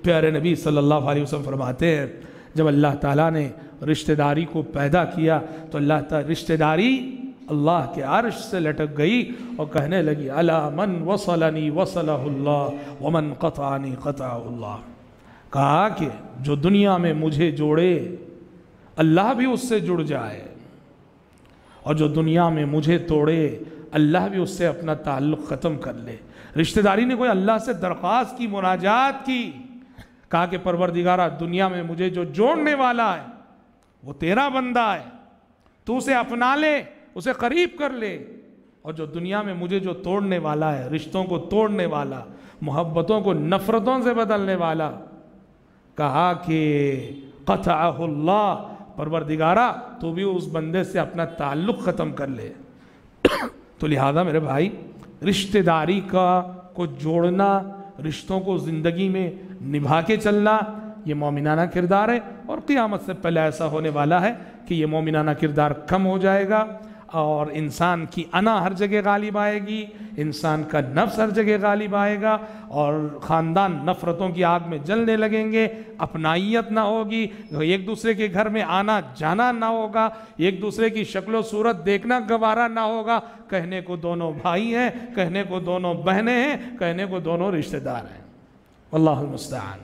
प्यारे नबी सल्लल्लाहु अलैहि वसल्लम फरमाते हैं, जब अल्लाह ताला ने रिश्तेदारी को पैदा किया तो अल्लाह ताला रिश्तेदारी अल्लाह के अर्श से लटक गई और कहने लगी, अला मन वसलनी वसलहुल्लाह व मन क़तअनी क़तअहुल्लाह। कहा कि जो दुनिया में मुझे जोड़े अल्लाह भी उससे जुड़ जाए, और जो दुनिया में मुझे तोड़े अल्लाह भी उससे अपना ताल्लुक़ ख़त्म कर ले। रिश्तेदारी ने कोई अल्लाह से दरख्वास्त की, मुनाजात की, कहा कि परवरदिगारा दुनिया में मुझे जो जोड़ने वाला है वो तेरा बंदा है, तू उसे अपना ले, उसे करीब कर ले, और जो दुनिया में मुझे जो तोड़ने वाला है, रिश्तों को तोड़ने वाला, मोहब्बतों को नफ़रतों से बदलने वाला, कहा कि क़तअहुल्लाह, परवरदिगारा तू भी उस बंदे से अपना ताल्लुक़ ख़त्म कर ले। तो लिहाजा मेरे भाई, रिश्तेदारी को जोड़ना, रिश्तों को ज़िंदगी में निभा के चलना, ये मोमिनाना किरदार है। और क़ियामत से पहले ऐसा होने वाला है कि ये मोमिनाना किरदार कम हो जाएगा और इंसान की अना हर जगह गालिब आएगी, इंसान का नफ्स हर जगह गालिब आएगा और ख़ानदान नफ़रतों की आग में जलने लगेंगे, अपनाइयत ना होगी, एक दूसरे के घर में आना जाना ना होगा, एक दूसरे की शक्ल सूरत देखना गवारा ना होगा। कहने को दोनों भाई हैं, कहने को दोनों बहनें हैं, कहने को दोनों रिश्तेदार हैं। अल्लाहुल मुस्तआन।